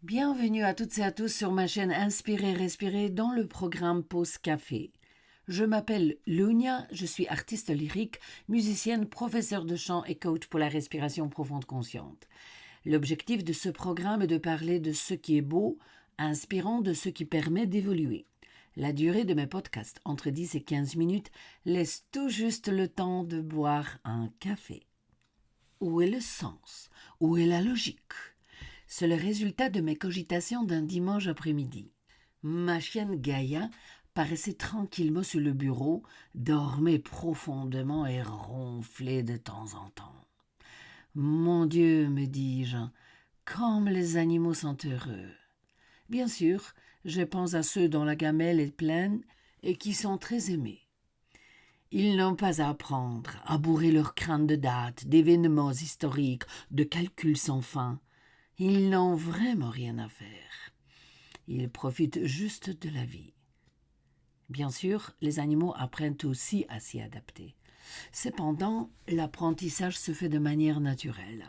Bienvenue à toutes et à tous sur ma chaîne Inspirer Respirer dans le programme Pause Café. Je m'appelle Lunia, je suis artiste lyrique, musicienne, professeure de chant et coach pour la respiration profonde consciente. L'objectif de ce programme est de parler de ce qui est beau, inspirant, de ce qui permet d'évoluer. La durée de mes podcasts, entre 10 et 15 minutes, laisse tout juste le temps de boire un café. Où est le sens? Où est la logique? C'est le résultat de mes cogitations d'un dimanche après-midi. Ma chienne Gaïa paraissait tranquillement sur le bureau, dormait profondément et ronflait de temps en temps. Mon Dieu, me dis-je, comme les animaux sont heureux. Bien sûr, je pense à ceux dont la gamelle est pleine et qui sont très aimés. Ils n'ont pas à apprendre, à bourrer leur crâne de dates, d'événements historiques, de calculs sans fin. Ils n'ont vraiment rien à faire. Ils profitent juste de la vie. Bien sûr, les animaux apprennent aussi à s'y adapter. Cependant, l'apprentissage se fait de manière naturelle.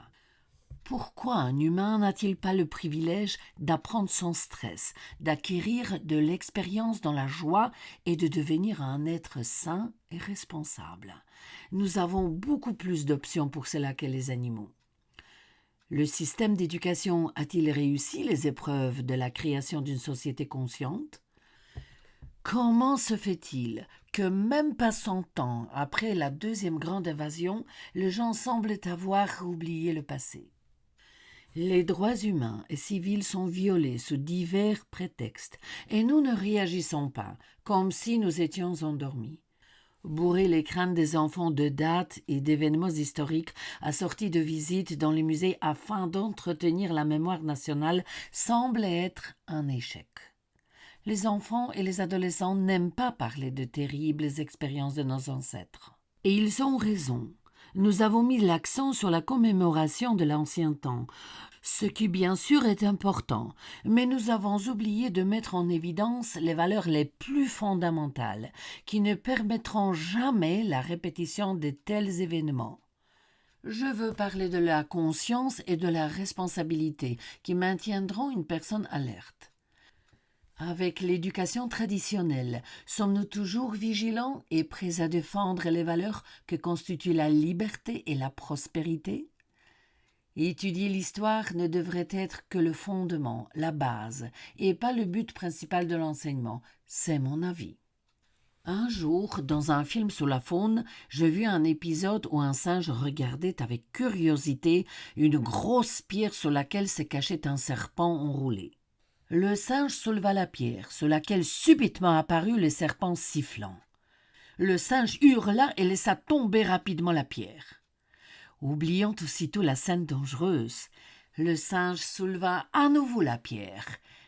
Pourquoi un humain n'a-t-il pas le privilège d'apprendre sans stress, d'acquérir de l'expérience dans la joie et de devenir un être sain et responsable? Nous avons beaucoup plus d'options pour cela que les animaux. Le système d'éducation a-t-il réussi les épreuves de la création d'une société consciente? Comment se fait-il que même pas 100 ans après la deuxième grande invasion, les gens semblent avoir oublié le passé? Les droits humains et civils sont violés sous divers prétextes et nous ne réagissons pas, comme si nous étions endormis. Bourrer les crânes des enfants de dates et d'événements historiques assortis de visites dans les musées afin d'entretenir la mémoire nationale semble être un échec. Les enfants et les adolescents n'aiment pas parler de terribles expériences de nos ancêtres. Et ils ont raison. Nous avons mis l'accent sur la commémoration de l'ancien temps, ce qui bien sûr est important, mais nous avons oublié de mettre en évidence les valeurs les plus fondamentales, qui ne permettront jamais la répétition de tels événements. Je veux parler de la conscience et de la responsabilité, qui maintiendront une personne alerte. Avec l'éducation traditionnelle, sommes-nous toujours vigilants et prêts à défendre les valeurs que constituent la liberté et la prospérité? Étudier l'histoire ne devrait être que le fondement, la base, et pas le but principal de l'enseignement, c'est mon avis. Un jour, dans un film sur la faune, j'ai vu un épisode où un singe regardait avec curiosité une grosse pierre sur laquelle se cachait un serpent enroulé. Le singe souleva la pierre, sur laquelle subitement apparut le serpent sifflant. Le singe hurla et laissa tomber rapidement la pierre. Oubliant aussitôt la scène dangereuse, le singe souleva à nouveau la pierre,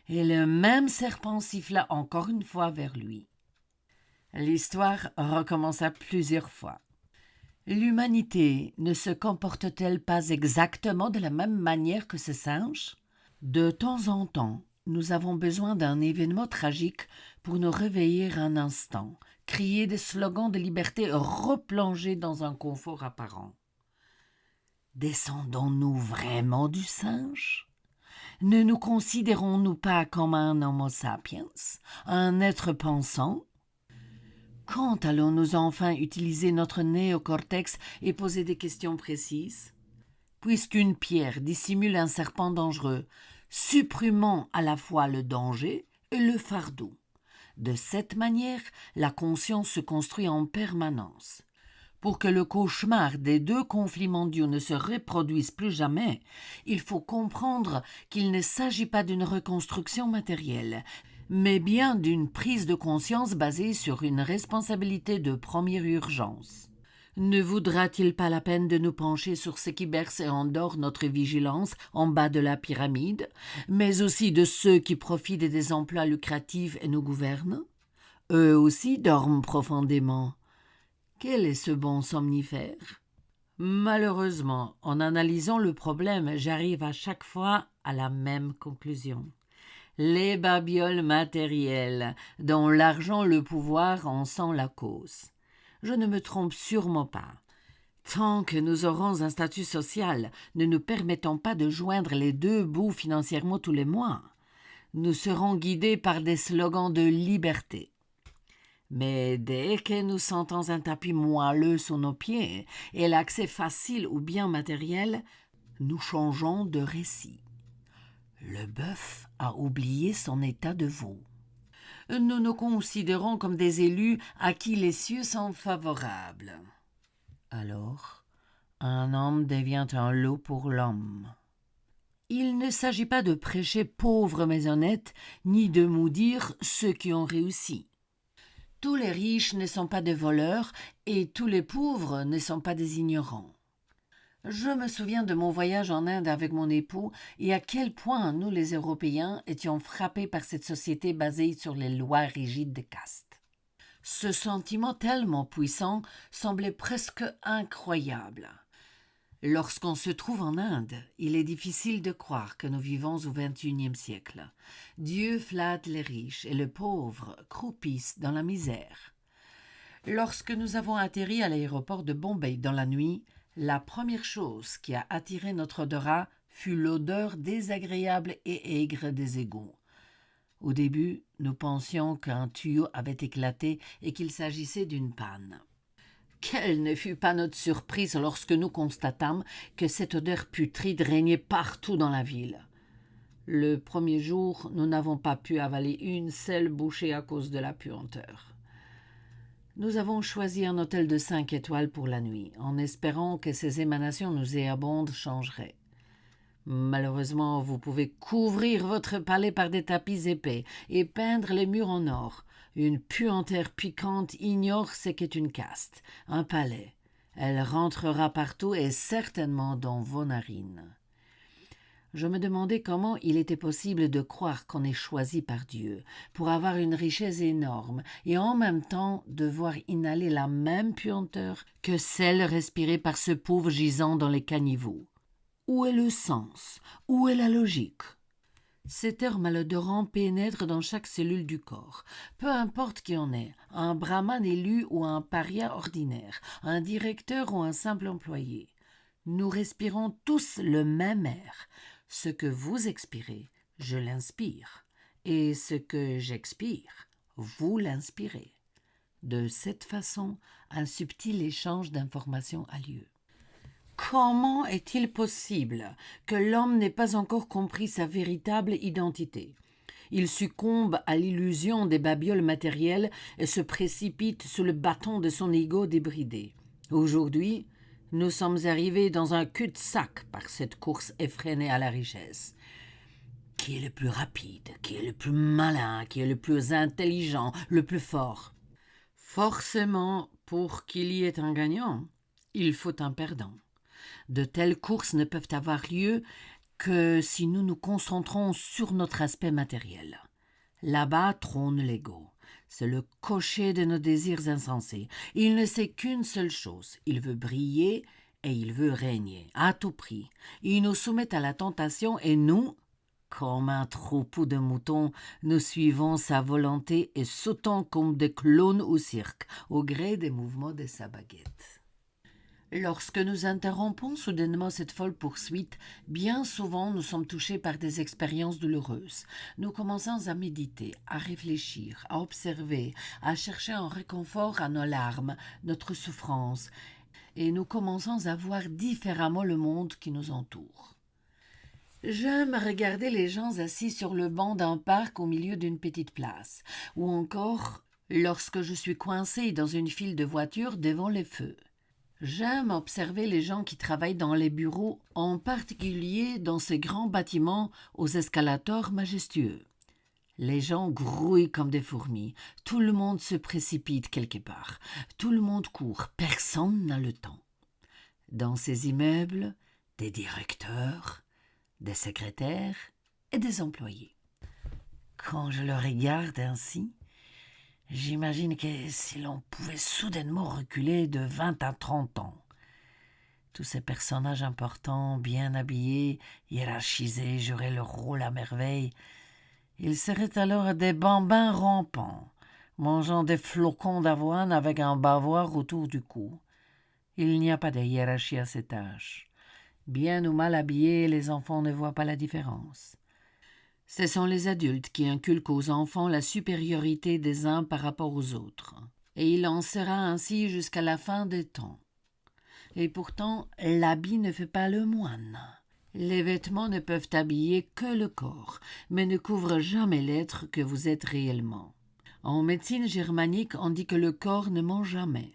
et le même serpent siffla encore une fois vers lui. L'histoire recommença plusieurs fois. L'humanité ne se comporte-t-elle pas exactement de la même manière que ce singe? De temps en temps, nous avons besoin d'un événement tragique pour nous réveiller un instant, crier des slogans de liberté et replonger dans un confort apparent. Descendons-nous vraiment du singe? Ne nous considérons-nous pas comme un Homo sapiens, un être pensant? Quand allons-nous enfin utiliser notre néocortex et poser des questions précises? Puisqu'une pierre dissimule un serpent dangereux, supprimant à la fois le danger et le fardeau. De cette manière, la conscience se construit en permanence. Pour que le cauchemar des 2 conflits mondiaux ne se reproduise plus jamais, il faut comprendre qu'il ne s'agit pas d'une reconstruction matérielle, mais bien d'une prise de conscience basée sur une responsabilité de première urgence. Ne vaudra-t-il pas la peine de nous pencher sur ce qui berce et endort notre vigilance en bas de la pyramide, mais aussi de ceux qui profitent des emplois lucratifs et nous gouvernent? Eux aussi dorment profondément. Quel est ce bon somnifère? Malheureusement, en analysant le problème, j'arrive à chaque fois à la même conclusion. Les babioles matérielles, dont l'argent, le pouvoir en sont la cause. Je ne me trompe sûrement pas. Tant que nous aurons un statut social ne nous permettant pas de joindre les deux bouts financièrement tous les mois, nous serons guidés par des slogans de liberté. Mais dès que nous sentons un tapis moelleux sous nos pieds et l'accès facile aux biens matériels, nous changeons de récit. Le bœuf a oublié son état de veau. Nous nous considérons comme des élus à qui les cieux sont favorables. Alors, un homme devient un lot pour l'homme. Il ne s'agit pas de prêcher pauvres mais honnêtes, ni de maudire ceux qui ont réussi. Tous les riches ne sont pas des voleurs et tous les pauvres ne sont pas des ignorants. Je me souviens de mon voyage en Inde avec mon époux et à quel point nous les Européens étions frappés par cette société basée sur les lois rigides de caste. Ce sentiment tellement puissant semblait presque incroyable. Lorsqu'on se trouve en Inde, il est difficile de croire que nous vivons au XXIe siècle. Dieu flatte les riches et les pauvres croupissent dans la misère. Lorsque nous avons atterri à l'aéroport de Bombay dans la nuit, la première chose qui a attiré notre odorat fut l'odeur désagréable et aigre des égouts. Au début, nous pensions qu'un tuyau avait éclaté et qu'il s'agissait d'une panne. Quelle ne fut pas notre surprise lorsque nous constatâmes que cette odeur putride régnait partout dans la ville. Le premier jour, nous n'avons pas pu avaler une seule bouchée à cause de la puanteur. Nous avons choisi un hôtel de 5 étoiles pour la nuit, en espérant que ces émanations nauséabondes changeraient. Malheureusement, vous pouvez couvrir votre palais par des tapis épais et peindre les murs en or. Une puanteur piquante ignore ce qu'est une caste, un palais. Elle rentrera partout et certainement dans vos narines. Je me demandais comment il était possible de croire qu'on est choisi par Dieu pour avoir une richesse énorme et en même temps devoir inhaler la même puanteur que celle respirée par ce pauvre gisant dans les caniveaux. Où est le sens? Où est la logique? Cet air malodorant pénètre dans chaque cellule du corps. Peu importe qui on est, un brahman élu ou un paria ordinaire, un directeur ou un simple employé. Nous respirons tous le même air. Ce que vous expirez, je l'inspire. Et ce que j'expire, vous l'inspirez. De cette façon, un subtil échange d'informations a lieu. Comment est-il possible que l'homme n'ait pas encore compris sa véritable identité? Il succombe à l'illusion des babioles matérielles et se précipite sous le bâton de son ego débridé. Aujourd'hui, nous sommes arrivés dans un cul-de-sac par cette course effrénée à la richesse. Qui est le plus rapide? Qui est le plus malin? Qui est le plus intelligent? Le plus fort? Forcément, pour qu'il y ait un gagnant, il faut un perdant. De telles courses ne peuvent avoir lieu que si nous nous concentrons sur notre aspect matériel. Là-bas trône l'ego. C'est le cocher de nos désirs insensés. Il ne sait qu'une seule chose. Il veut briller et il veut régner, à tout prix. Il nous soumet à la tentation et nous, comme un troupeau de moutons, nous suivons sa volonté et sautons comme des clowns au cirque, au gré des mouvements de sa baguette. Lorsque nous interrompons soudainement cette folle poursuite, bien souvent nous sommes touchés par des expériences douloureuses. Nous commençons à méditer, à réfléchir, à observer, à chercher un réconfort à nos larmes, notre souffrance, et nous commençons à voir différemment le monde qui nous entoure. J'aime regarder les gens assis sur le banc d'un parc au milieu d'une petite place, ou encore lorsque je suis coincée dans une file de voitures devant les feux. J'aime observer les gens qui travaillent dans les bureaux, en particulier dans ces grands bâtiments aux escalators majestueux. Les gens grouillent comme des fourmis, tout le monde se précipite quelque part, tout le monde court, personne n'a le temps. Dans ces immeubles, des directeurs, des secrétaires et des employés. Quand je le regarde ainsi, j'imagine que si l'on pouvait soudainement reculer de 20 à 30 ans, tous ces personnages importants, bien habillés, hiérarchisés, joueraient leur rôle à merveille. Ils seraient alors des bambins rampants, mangeant des flocons d'avoine avec un bavoir autour du cou. Il n'y a pas de hiérarchie à cet âge. Bien ou mal habillés, les enfants ne voient pas la différence. Ce sont les adultes qui inculquent aux enfants la supériorité des uns par rapport aux autres. Et il en sera ainsi jusqu'à la fin des temps. Et pourtant, l'habit ne fait pas le moine. Les vêtements ne peuvent habiller que le corps, mais ne couvrent jamais l'être que vous êtes réellement. En médecine germanique, on dit que le corps ne ment jamais.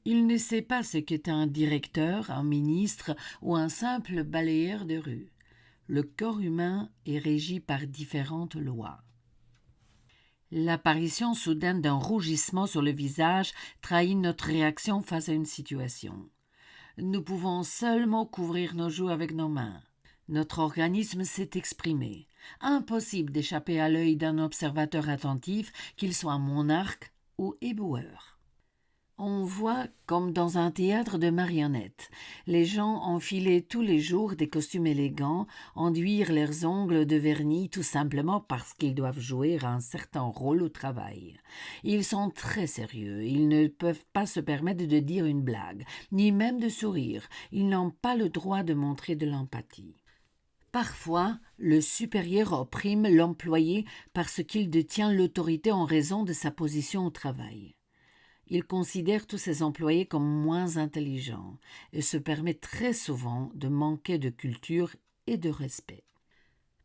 Il ne sait pas ce qu'est un directeur, un ministre ou un simple balayeur de rue. Le corps humain est régi par différentes lois. L'apparition soudaine d'un rougissement sur le visage trahit notre réaction face à une situation. Nous pouvons seulement couvrir nos joues avec nos mains. Notre organisme s'est exprimé. Impossible d'échapper à l'œil d'un observateur attentif, qu'il soit monarque ou éboueur. On voit comme dans un théâtre de marionnettes. Les gens enfiler tous les jours des costumes élégants, enduire leurs ongles de vernis tout simplement parce qu'ils doivent jouer un certain rôle au travail. Ils sont très sérieux, ils ne peuvent pas se permettre de dire une blague, ni même de sourire. Ils n'ont pas le droit de montrer de l'empathie. Parfois, le supérieur opprime l'employé parce qu'il détient l'autorité en raison de sa position au travail. Il considère tous ses employés comme moins intelligents et se permet très souvent de manquer de culture et de respect.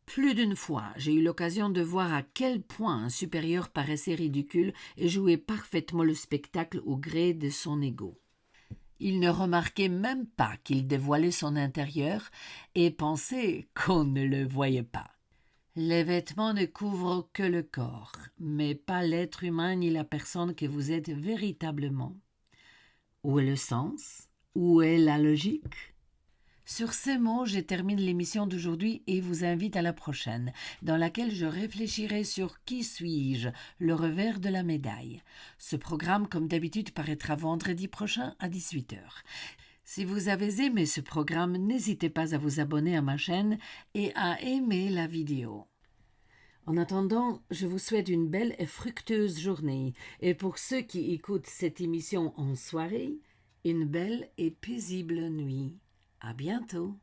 Plus d'une fois, j'ai eu l'occasion de voir à quel point un supérieur paraissait ridicule et jouait parfaitement le spectacle au gré de son ego. Il ne remarquait même pas qu'il dévoilait son intérieur et pensait qu'on ne le voyait pas. Les vêtements ne couvrent que le corps, mais pas l'être humain ni la personne que vous êtes véritablement. Où est le sens? Où est la logique? Sur ces mots, je termine l'émission d'aujourd'hui et vous invite à la prochaine, dans laquelle je réfléchirai sur qui suis-je, le revers de la médaille. Ce programme, comme d'habitude, paraîtra vendredi prochain à 18h. Si vous avez aimé ce programme, n'hésitez pas à vous abonner à ma chaîne et à aimer la vidéo. En attendant, je vous souhaite une belle et fructueuse journée et pour ceux qui écoutent cette émission en soirée, une belle et paisible nuit. À bientôt.